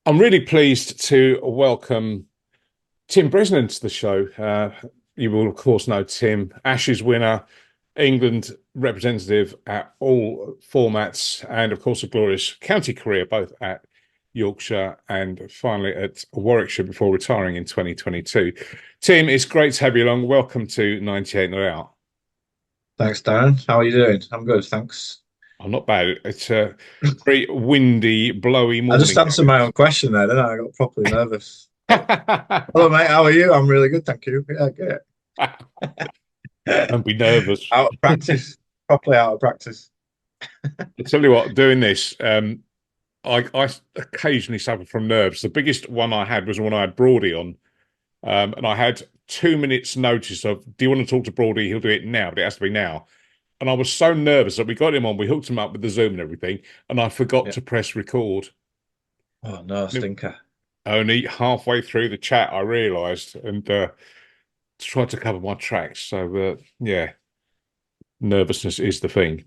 I'm really pleased to welcome Tim Bresnan to the show. You will, of course, know Tim, Ashes winner, England representative at all formats, and of course, a glorious county career both at Yorkshire and finally at Warwickshire before retiring in 2022. Tim, it's great to have you along. Welcome to 98 Not Out. Thanks, Darren. How are you doing? I'm good, thanks. I'm not bad. It's a very windy, blowy I just morning. answered my own question there, didn't I? I got properly nervous. Hello, mate. How are you? I'm really good, thank you. Yeah, good. Don't be nervous. Out of practice, properly out of practice. I tell you what, doing this, I occasionally suffer from nerves. The biggest one I had was when I had Broady on, and I had 2 minutes notice of, do you want to talk to Broady? He'll do it now, but it has to be now. And I was so nervous that we got him on, we hooked him up with the Zoom and everything, and I forgot Yeah. to press record. Oh no, stinker. Only halfway through the chat, I realised and tried to cover my tracks. So, yeah, nervousness is the thing.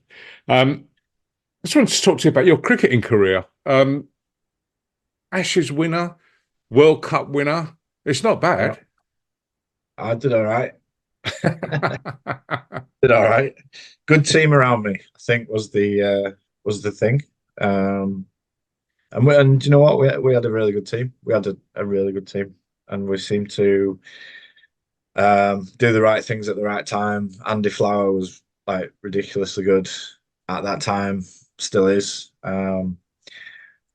I just wanted to talk to you about your cricketing career. Ashes winner, World Cup winner. It's not Yeah, bad. I did all right. Did all right. Good team around me, I think, was the thing. And you know what? We had a really good team. We had a really good team, and we seemed to do the right things at the right time. Andy Flower was like ridiculously good at that time, still is. And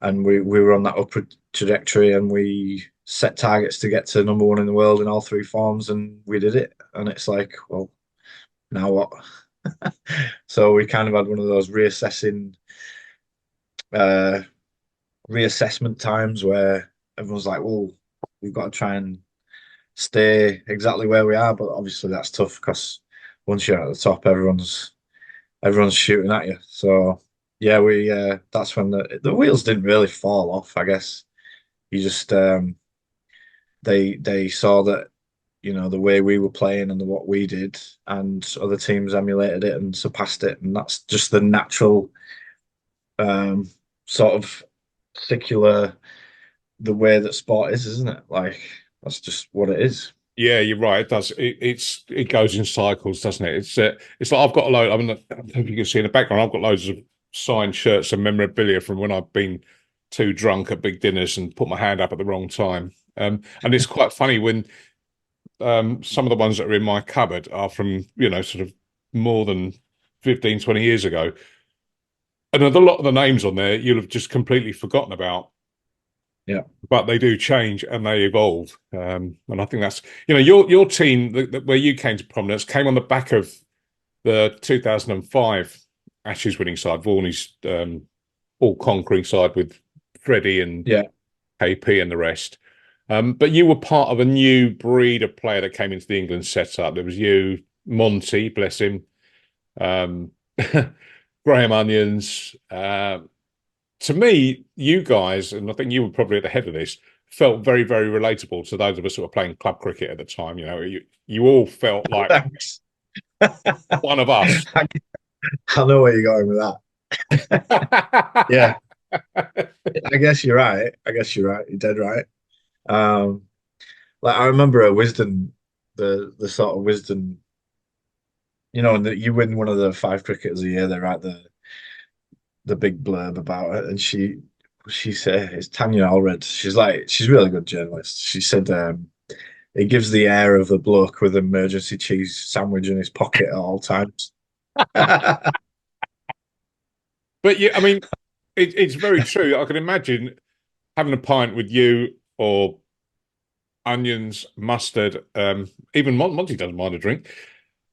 we were on that upward trajectory, and we set targets to get to number one in the world in all three forms, and we did it. And it's like, well, now what? So we kind of had one of those uh, reassessment times where everyone's like, well, we've got to try and stay exactly where we are, but obviously that's tough because once you're at the top, everyone's shooting at you. So yeah, we that's when the wheels didn't really fall off. I guess you just they saw that the way we were playing and what we did, and other teams emulated it and surpassed it, and that's just the natural um, sort of secular the way that sport is, isn't it? Like that's just what it is. Yeah, you're right. It does. It goes in cycles, doesn't it? It's like I've got a load. I mean, I don't know if you can see in the background. I've got loads of signed shirts and memorabilia from when I've been too drunk at big dinners and put my hand up at the wrong time. And it's quite funny when some of the ones that are in my cupboard are from, sort of more than 15, 20 years ago. And a lot of the names on there you'll have just completely forgotten about, Yeah. but they do change and they evolve. And I think that's, your team where you came to prominence came on the back of the 2005 Ashes winning side, Varney's all conquering side with Freddie and Yeah. KP and the rest. But you were part of a new breed of player that came into the England setup. There was you, Monty, bless him, um, Graham Onions. To me, you guys, and I think you were probably at the head of this, felt very, very relatable to those of us who were playing club cricket at the time. You all felt like Thanks. one of us. I know where you're going with that. Yeah, I guess you're right. I guess you're right. You're dead right. Um, like I remember a Wisdom, the sort of Wisdom, and that you win one of the five cricketers a year. They write the big blurb about it, and she said it's Tanya Allred. She's a really good journalist. She said it gives the air of a bloke with an emergency cheese sandwich in his pocket at all times. But yeah, I mean, it's very true. I can imagine having a pint with you or onions, mustard, even Monty doesn't mind a drink.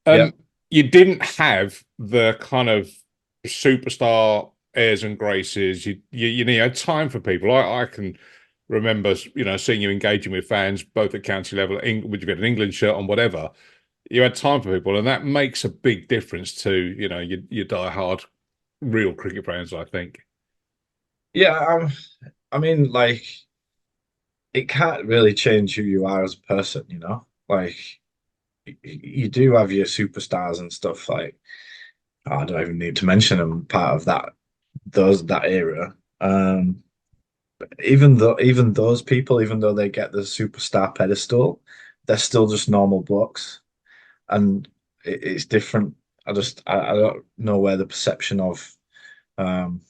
Yeah, You didn't have the kind of superstar airs and graces. You had time for people. I can remember, seeing you engaging with fans both at county level, would you get an England shirt on, whatever. You had time for people, and that makes a big difference to your die-hard real cricket fans, I think. yeah. I mean, like it can't really change who you are as a person, Like you do have your superstars and stuff. Like I don't even need to mention them. Part of that era. even those people, even though they get the superstar pedestal, they're still just normal blokes, and it's different. I don't know where the perception of um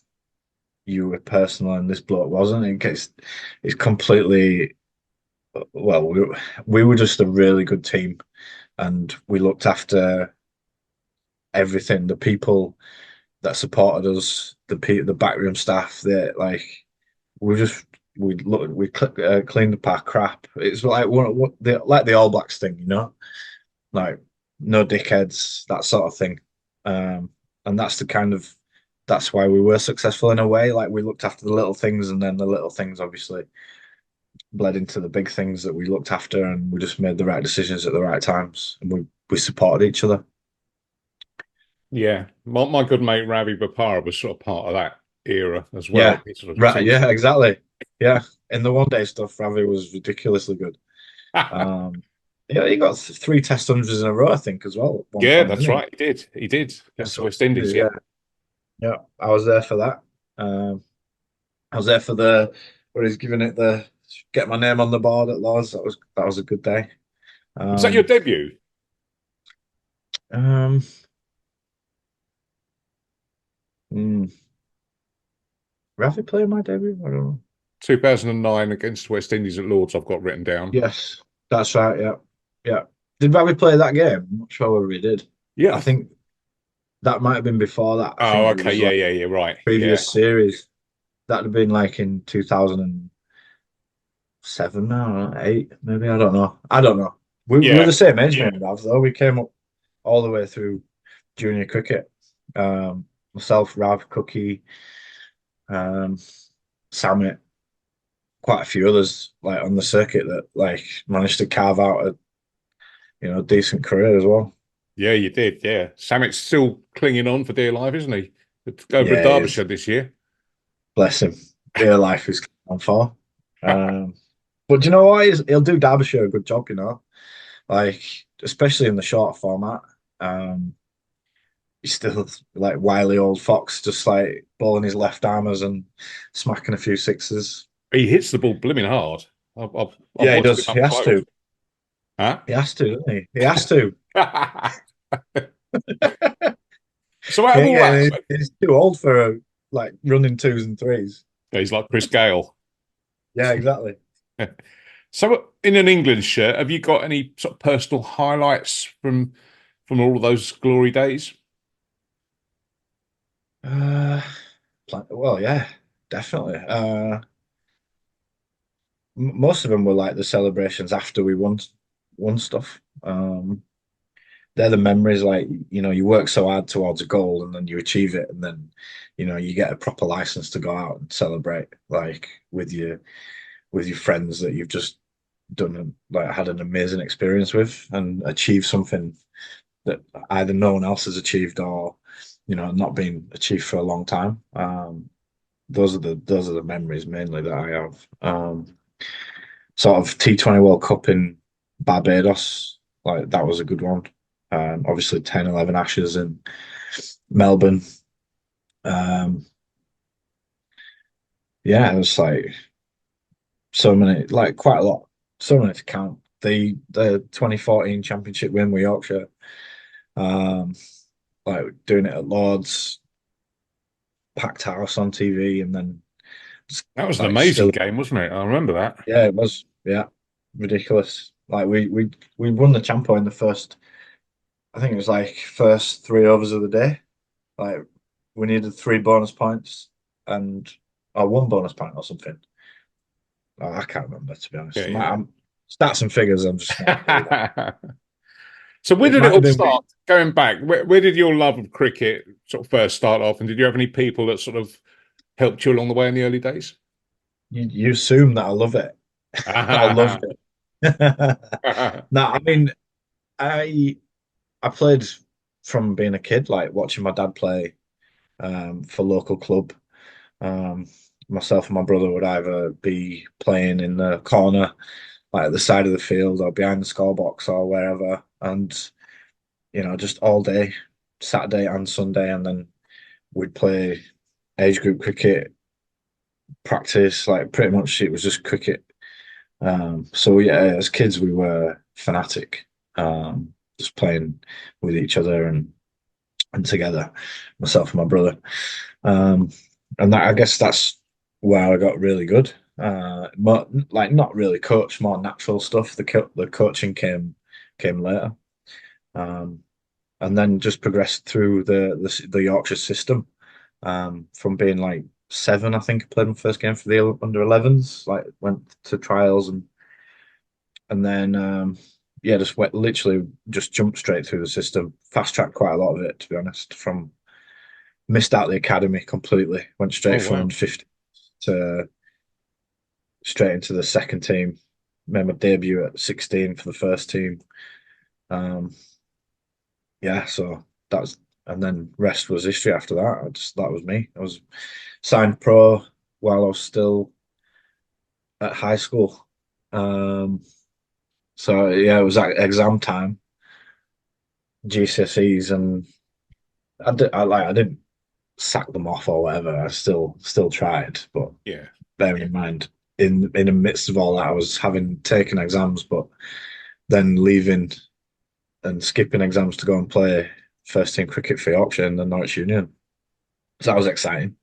you were personal and this bloke wasn't. It's completely well. We were just a really good team, and we looked after everything. The people that supported us, the backroom staff, that like we just we cleaned up our crap. It's like like the All Blacks thing, like no dickheads, that sort of thing. Um, and that's why we were successful in a way. Like we looked after the little things, and then the little things obviously bled into the big things that we looked after, and we just made the right decisions at the right times, and we supported each other. Yeah, my good mate Ravi Bopara was sort of part of that era as well. Yeah, He sort of right. teams. Yeah, exactly. Yeah, in the one day stuff, Ravi was ridiculously good. Um, yeah, he got three Test hundreds in a row, I think, as well at one Yeah, point, that's didn't he? right. He did. He did against Test the West Indies. Yeah. yeah, yeah. I was there for that. I was there for the where he's giving it the get my name on the board at Lords. That was a good day. Was that your Um, debut? um, hmm, Ravi played my debut. I don't know. 2009 against the West Indies at Lords. I've got written down. Yes, that's right. Yeah, yeah. Did Ravi play that game? I'm not sure whether he did. I Yeah. think that might have been before that. I Oh, think it okay. was Yeah, like yeah, yeah. Right. Yeah, previous series. That'd have been like in 2007 now, 8, maybe. I don't know. I don't know. We're yeah, the same age, maybe, Rav, though. We came up all the way through junior cricket. Myself, Rav, Cookie, um, Samit, quite a few others like on the circuit that like managed to carve out a decent career as well. yeah. You did. Yeah. Samit's still clinging on for dear life, isn't he? Over at Yeah, he is. Derbyshire this year. Bless him. Dear life is on for. Um, but do you know what? He'll do Derbyshire a good job, like especially in the short format. Um, he's still like wily old fox, just like bowling his left armers and smacking a few sixes. He hits the ball blooming hard. I've Yeah, he watched him does. He up has close. to. Huh? He has to, doesn't he? He has to. So out He of ain't all that, getting, he's too old for like running twos and threes. he's like Chris Gale. Yeah, exactly. So in an England shirt, have you got any sort of personal highlights from all of those glory days? Uh, well, yeah, definitely. Most of them were like the celebrations after we won stuff. They're the memories, like you work so hard towards a goal and then you achieve it, and then you get a proper license to go out and celebrate like with your friends that you've just done like had an amazing experience with and achieved something that either no one else has achieved or not been achieved for a long time. Those are the memories mainly that I have. Sort of T20 World Cup in Barbados, like that was a good one. Obviously 10-11 Ashes in Melbourne. Um, yeah, it was like so many, like quite a lot, so many to count. The 2014 Championship win with Yorkshire, um, like doing it at Lords, packed house on TV, and then just, That was an like amazing still, game, wasn't it? I remember that. yeah, it was, yeah, ridiculous. Like we won the Champo in the first, I think it was like first 3 overs of the day. Like we needed 3 bonus points and or 1 bonus point or something. I can't remember to be honest. Yeah, Stats and figures. I'm just not good at. yeah. So where It did it might all have been. start? Going back, where did your love of cricket sort of first start off? And did you have any people that sort of helped you along the way in the early days? You assume that I love it. I loved it. No, I mean, I I played from being a kid, like watching my dad play for local club. Um, Myself and my brother would either be playing in the corner, like at the side of the field, or behind the scorebox, or wherever, and just all day, Saturday and Sunday, and then we'd play age group cricket practice. Like pretty much, it was just cricket. So yeah, as kids, we were fanatic, just playing with each other and together, myself and my brother. Um, and that I guess that's where I got really good. More, like not really coach, more natural stuff. The coaching came later, um, and then just progressed through the Yorkshire system. From being like seven, I think I played my first game for the under 11s. Like went to trials and then yeah, just went literally just jumped straight through the system. Fast tracked quite a lot of it, to be honest. From missed out the academy completely. Went Oh, straight from wow. under 50 to straight into the second team. Made my debut at 16 for the first team. Um, yeah, so that was, and then rest was history after that. That was me. I was signed pro while I was still at high school. Um, so yeah, it was like exam time, GCSEs, and I didn't sack them off or whatever. I still tried, but Yeah. bearing in mind, in the midst of all that, I was having taken exams, but then leaving and skipping exams to go and play first team cricket for Yorkshire and the Norwich Union. So that was exciting.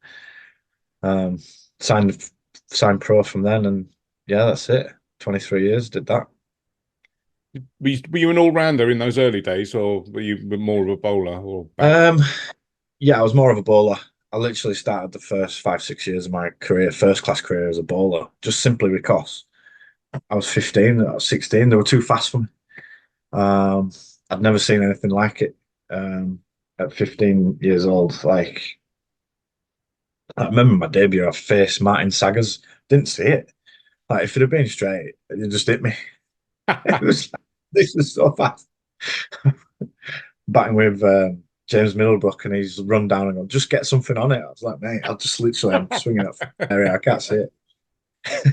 Um, signed pro from then, and yeah, that's it. 23 years did that. Were you an all-rounder in those early days, or were you more of a bowler or batter? Um, yeah, I was more of a bowler. I literally started the first 5, 6 years of my career, first class career as a bowler, just simply because I was 15, I was 16. They were too fast for me. Um, I'd never seen anything like it. At 15 years old, like I remember my debut, I faced Martin Saggers. Didn't see it. Like if it had been straight, it just hit me. It was like, this is so fast. Batting with James Middlebrook, and he's run down and gone, just get something on it. I was like, mate, I'll just literally, I'm swinging it from the area. I can't see it.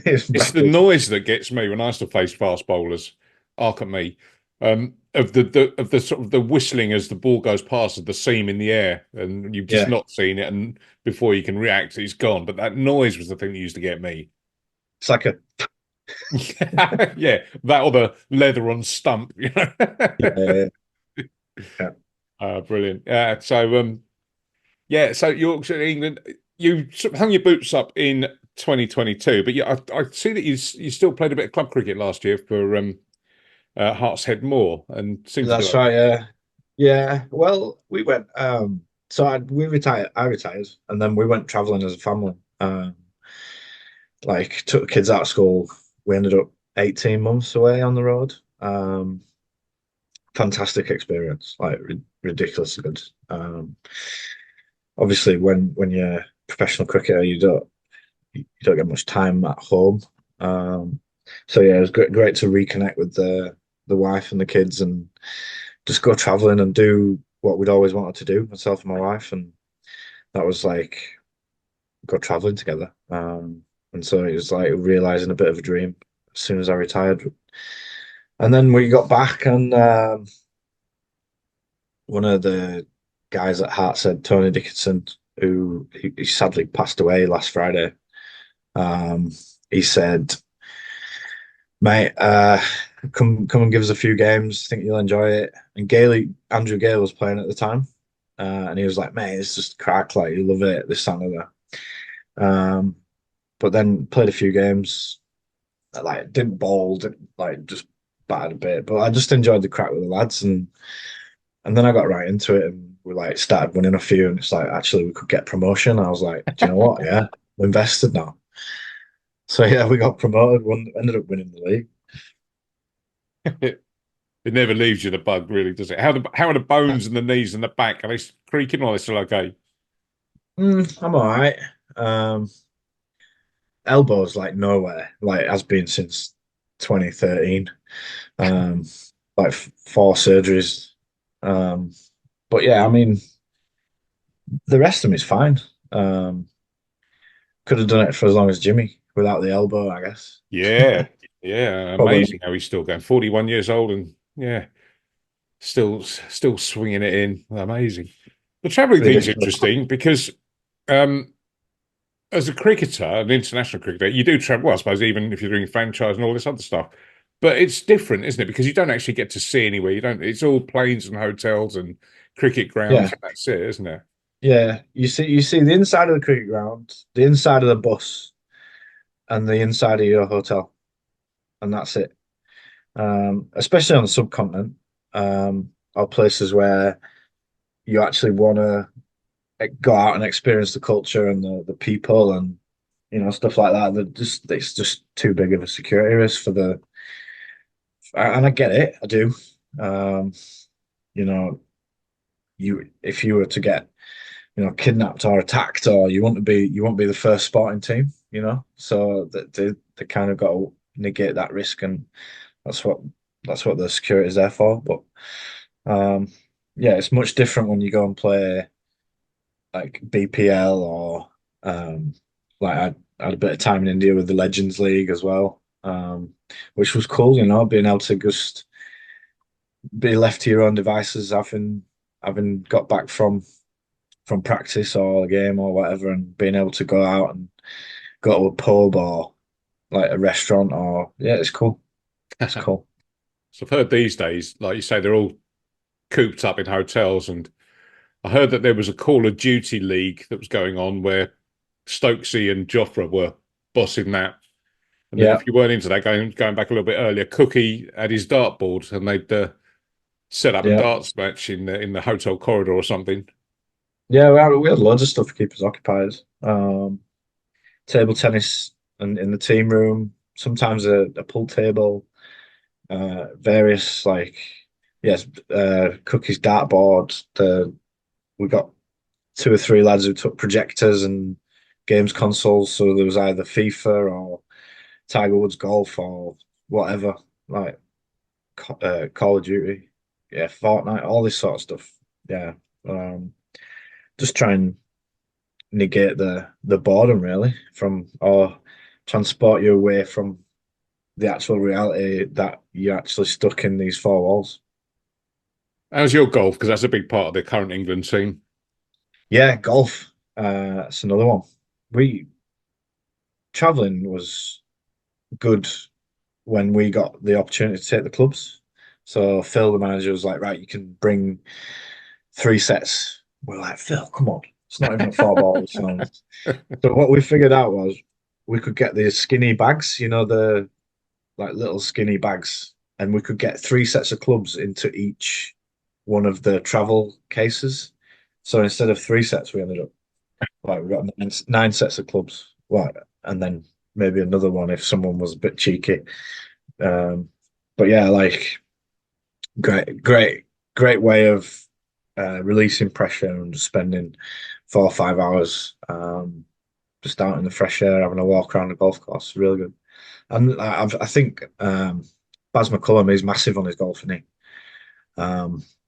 It's It's the mental. noise that gets me when I used to face fast bowlers. Arc at me. Of the sort of the whistling as the ball goes past of the seam in the air, and you've just Yeah, not seen it, and before you can react, it's gone. But that noise was the thing that used to get me. it's like a Yeah, that or the leather on stump, you know. yeah, yeah. Brilliant. Yeah, so Yorkshire, England, you sort of hung your boots up in 2022, but yeah, I see that you still played a bit of club cricket last year for Hearts Head Moor and seemed to do That's okay. right. Yeah, yeah. Well, we went. So we retired. I retired, and then we went traveling as a family. Like took the kids out of school. We ended up 18 months away on the road. Fantastic experience, like ridiculously good. Obviously, when you're a professional cricketer, you don't get much time at home. Um, so yeah, it was great to reconnect with the wife and the kids and just go traveling and do what we'd always wanted to do, myself and my wife, and that was like go traveling together. And so it was like realizing a bit of a dream as soon as I retired. And then we got back, and one of the guys at Heart said, Tony Dickinson, who he sadly passed away last Friday. Um, he said, "Mate, come and give us a few games. Think you'll enjoy it." And Andrew Gale was playing at the time, and he was like, "Mate, it's just crack. Like you love it. This, that, and the other." But then played a few games. Like didn't bowl, didn't, like just batted a bit. But I just enjoyed the crack with the lads, and then I got right into it, and we like started winning a few. And it's like actually we could get promotion. I was like, do you know what? Yeah, we're invested now. So yeah, we got promoted. Ended up winning the league. It, it never leaves you the bug, really, does it? How are the bones and the knees and the back? Are they creaking or are they still okay? I'm all right. Um, Elbows like nowhere, like has been since 2013. Um, like four surgeries. Um, but yeah, I mean, the rest of them is fine. Um, could have done it for as long as Jimmy without the elbow, I guess. Yeah, yeah, Probably. amazing how he's still going. 41 years old and yeah, still swinging it in. Amazing. The traveling thing's Ridiculous. interesting because um as a cricketer, an international cricketer, you do travel. Well, I suppose even if you're doing franchise and all this other stuff, but it's different, isn't it? Because you don't actually get to see anywhere. You don't. It's all planes and hotels and cricket grounds, Yeah, and that's it, isn't it? yeah. You see the inside of the cricket ground, the inside of the bus, and the inside of your hotel, and that's it. Especially on the subcontinent, or places where you actually want to go out and experience the culture and the people and stuff like that. That just it's just too big of a security risk for the. And I get it, I do. Um, you know, you if you were to get kidnapped or attacked, or you won't be the first sporting team. So that they kind of got to negate that risk, and that's what that's what the security is there for. But um, yeah, it's much different when you go and play like BPL or like I had a bit of time in India with the Legends League as well, which was cool. Being able to just be left to your own devices, having got back from practice or a game or whatever, and being able to go out and go to a pub or like a restaurant or yeah, it's cool. It's So cool. I've heard these days, like you say, they're all cooped up in hotels, and I heard that there was a Call of Duty league that was going on where Stokesy and Jofra were bossing that. And then Yeah, if you weren't into that, going back a little bit earlier, Cookie had his dartboard, and they'd set up a yeah, darts match in the hotel corridor or something. yeah. We had loads of stuff to keep us occupied. Table tennis and in the team room. Sometimes a pool table. Various like yes, Cookie's dartboard. We got two or three lads who took projectors and games consoles. So there was either FIFA or Tiger Woods golf or whatever, like Call of Duty, yeah, Fortnite, all this sort of stuff. Yeah, um, just try and negate the boredom really from or transport you away from the actual reality that you're actually stuck in these four walls. How's your golf? Because that's a big part of the current England team. Yeah, golf. That's another one. We Traveling was good when we got the opportunity to take the clubs. So Phil, the manager, was like, right, you can bring three sets. We're like, Phil, come on. It's not even a four ball. So what we figured out was we could get these skinny bags, the like little skinny bags, and we could get three sets of clubs into each one of the travel cases. So instead of three sets, we ended up like we got nine sets of clubs. Right. And then maybe another one if someone was a bit cheeky. Um, but yeah, like great way of releasing pressure and just spending 4 or 5 hours just out in the fresh air, having a walk around the golf course. Really good. And I think Baz McCullum is massive on his golf, isn't he?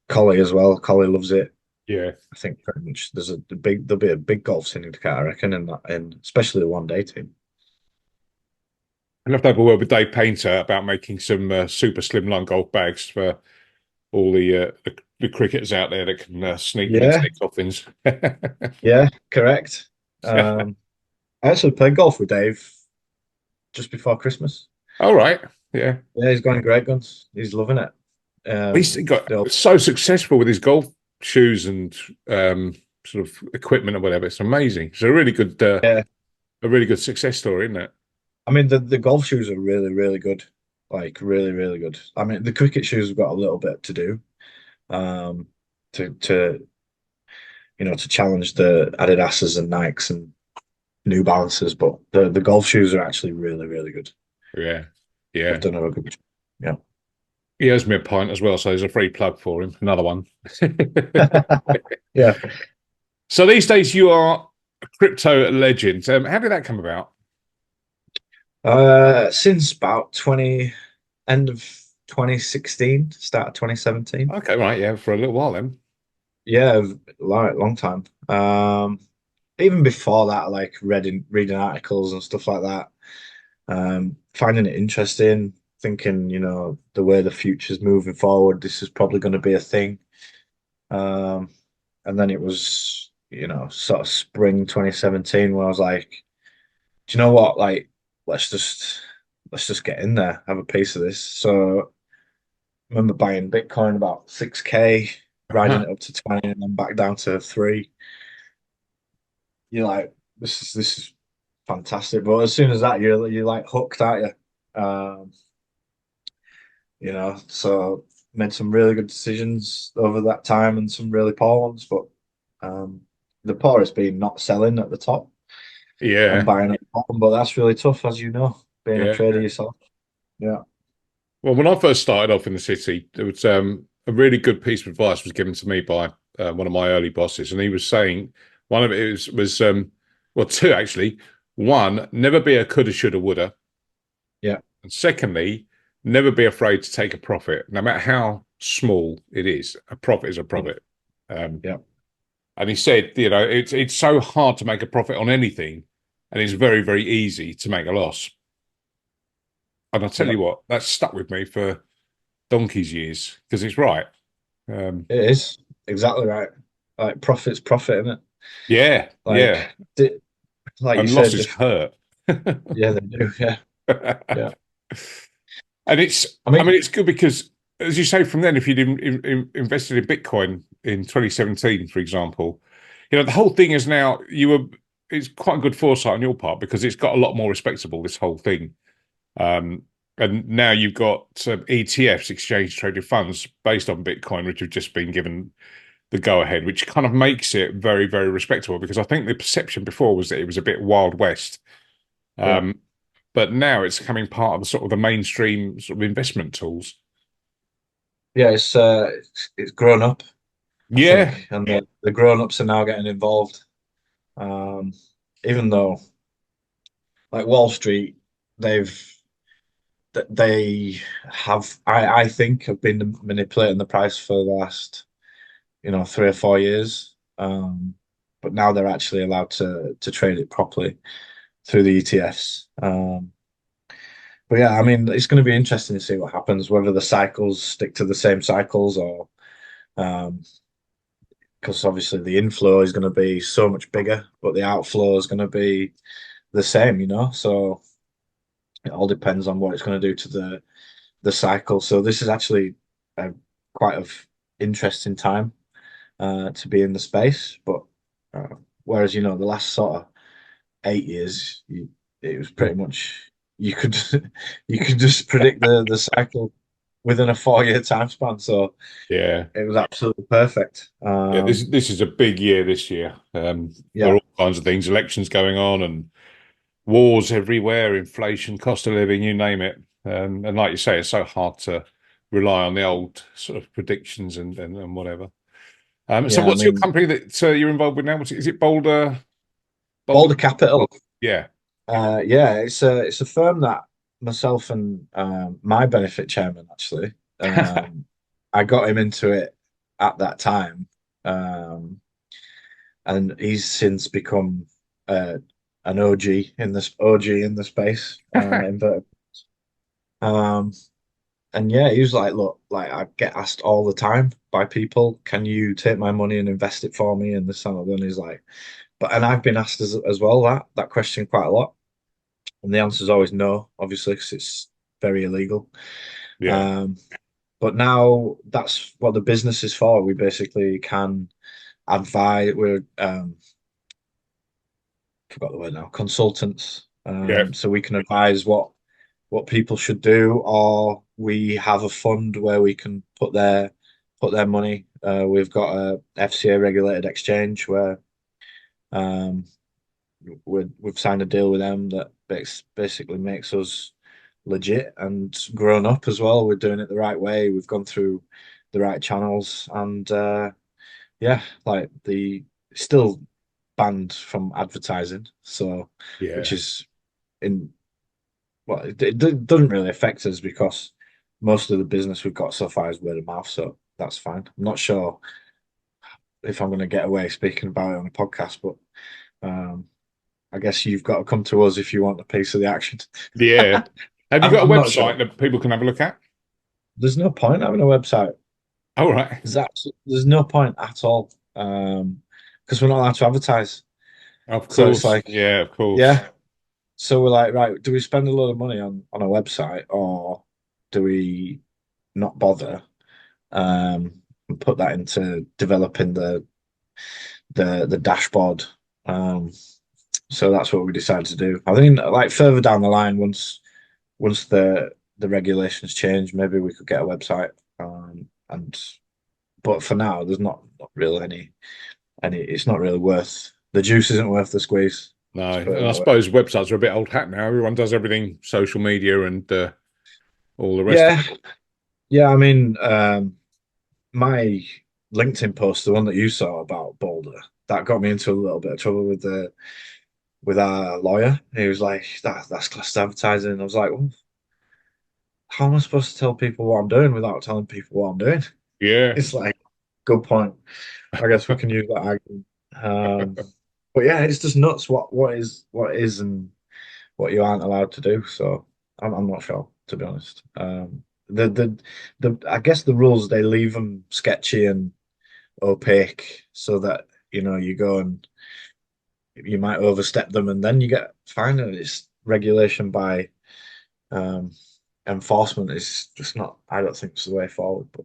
Collie as well. Collie loves it. Yeah. I think pretty much there'll be a big golf syndicate, I reckon, in especially the one day team. I'll have to have a word with Dave Painter about making some super slimline golf bags for all the cricketers out there that can sneak them into Yeah, their coffins. yeah, correct. Um, I actually played golf with Dave just before Christmas. All right. Yeah. Yeah, he's going great guns. He's loving it. He's got They'll- so successful with his golf shoes and sort of equipment or whatever. It's amazing. It's yeah, a really good success story, isn't it? I mean the golf shoes are really, really good. Like really, really good. I mean the cricket shoes have got a little bit to do um, to to challenge the Adidas's and Nikes and New Balances, but the golf shoes are actually really, really good. Yeah. They've Yeah. done a good job. Yeah. He owes me a pint as well, so there's a free plug for him. Another one. Yeah. So these days you are a crypto legend. How did that come about? Since about 20 end of 2016, start of 2017. Okay, right, yeah, for a little while then. Yeah, long time. Even before that, like reading articles and stuff like that. Finding it interesting, thinking, the way the future's moving forward, this is probably going to be a thing. Um, and then it was, sort of spring 2017 where I was like, do you know what? Like, let's just let's just get in there, have a piece of this. So I remember buying Bitcoin about 6K, riding Uh-huh. it up to 20 and then back down to 3. You're like, this is fantastic. But as soon as that, you're like hooked, aren't you? So made some really good decisions over that time and some really poor ones. But um, the poorest being not selling at the top and Yeah, buying at the bottom. But that's really tough, as you know, being a yeah. trader yourself. Yeah, Well, when I first started off in the city, there was a really good piece of advice was given to me by one of my early bosses, and he was saying one of it was well, two actually. One, never be a coulda, shoulda, woulda, yeah, and secondly, never be afraid to take a profit, no matter how small it is. A profit is a yeah, profit. Um, yeah, and he said, it's so hard to make a profit on anything, and it's very, very easy to make a loss. And I tell yeah. you what, that's stuck with me for donkey's years because it's right. Um, It is exactly right. Like profit's profit, isn't it? yeah, Like, yeah, di- like you and said, losses just hurt. yeah, they do. Yeah, yeah. And it's, I I mean, mean, it's good because, as you say, from then, if you'd invested in Bitcoin in 2017, for example, the whole thing is now it's quite a good foresight on your part because it's got a lot more respectable, this whole thing. Um, and now you've got ETFs, exchange traded funds, based on Bitcoin, which have just been given the go ahead, which kind of makes it very, very respectable because I think the perception before was that it was a bit Wild West. yeah, Um, but now it's becoming part of the sort of the mainstream sort of investment tools. yeah. It's grown up, I Yeah, think, and the grown ups are now getting involved. Um, Even though, like Wall Street, they've they have, I think, have been manipulating the price for the last, 3 or 4 years. But now they're actually allowed to trade it properly through the ETFs. But yeah, I mean, it's going to be interesting to see what happens, whether the cycles stick to the same cycles or um, because obviously the inflow is going to be so much bigger, but the outflow is going to be the same. So it all depends on what it's going to do to the cycle. So this is actually a quite of interesting time to be in the space. But whereas the last sort of 8 years, it was pretty much you could you could just predict the cycle within a 4 year time span. So yeah, it was absolutely perfect. yeah. This is a big year this year for Yeah, all kinds of things. Elections going on and wars everywhere, inflation, cost of living, you name it. And like you say, it's so hard to rely on the old sort of predictions and whatever. So yeah. I what's your mean, company that you're involved with now? Is it Boulder? Boulder? Boulder Capital. Yeah. Yeah, it's a firm that myself and my benefit chairman actually. I got him into it at that time, um, and he's since become uh, an OG in the space. Um, and yeah, he was like, look, like I get asked all the time by people, can you take my money and invest it for me? And this and that. And he's like, and I've been asked as well that question quite a lot. And the answer is always no, obviously, because it's very illegal. Yeah. Um, but now that's what the business is for. We basically can advise. We're forgot the word now. Consultants. Yeah. So we can advise what people should do, or we have a fund where we can put their money. We've got a FCA regulated exchange where um, we've signed a deal with them that basically makes us legit and grown up as well. We're doing it the right way. We've gone through the right channels, and yeah, like the still banned from advertising. So, which Yeah. is in well, it doesn't really affect us because most of the business we've got so far is word of mouth. So that's fine. I'm not sure if I'm going to get away speaking about it on a podcast, but um, I guess you've got to come to us if you want a piece of the action. Yeah. Have you got a I'm not sure. website that people can have a look at? There's no point having a website. All right. There's no point at all. Because we're not allowed to advertise. Of So it's course. like, Yeah, of course. yeah. So we're like, right, do we spend a lot of money on a website, or do we not bother, and put that into developing the dashboard? Um, so that's what we decided to do. I think like further down the line, once the regulations change, maybe we could get a website. And but for now, there's not really any. It's not really worth the juice. Isn't worth the squeeze. No, Let's put it and I that way. suppose websites are a bit old hat now. Everyone does everything social media and all the rest of Yeah, it. yeah. I mean, my LinkedIn post, the one that you saw about Boulder, that got me into a little bit of trouble with our lawyer. He was like, that's class advertising. I was like, well, how am I supposed to tell people what I'm doing without telling people what I'm doing? Yeah. It's like, good point. I guess we can use that argument. But yeah, it's just nuts what is and what you aren't allowed to do. So I'm not sure, to be honest. The I guess the rules, they leave them sketchy and opaque, so that you go and you might overstep them, and then you get fined. And it's regulation by um, enforcement is just not. I don't think it's the way forward, but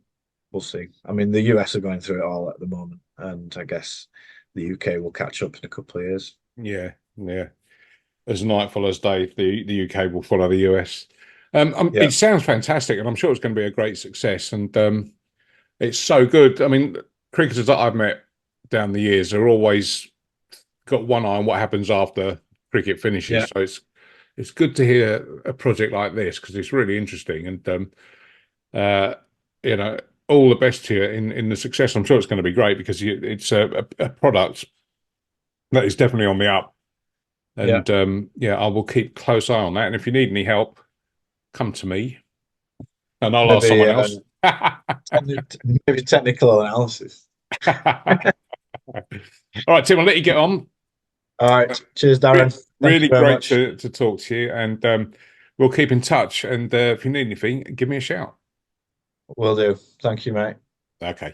we'll see. I mean, the US are going through it all at the moment, and I guess the UK will catch up in a couple of years. Yeah. Yeah. As night follows day, the UK will follow the US. Yeah, It sounds fantastic, and I'm sure it's going to be a great success. And it's so good. I mean, cricketers that I've met down the years are always got one eye on what happens after cricket yeah, finishes. So it's good to hear a project like this because it's really interesting. And uh, you know, all the best to you in the success. I'm sure it's going to be great because it's a product that is definitely on the up. yeah. And yeah, I will keep close eye on that. And if you need any help, come to me, and I'll ask Maybe someone else. maybe technical analysis. All right, Tim, I'll let you get on. All right. Cheers, Darren. Thank you Really very great much. to talk to you, and we'll keep in touch. And if you need anything, give me a shout. Will do. Thank you, mate. Okay.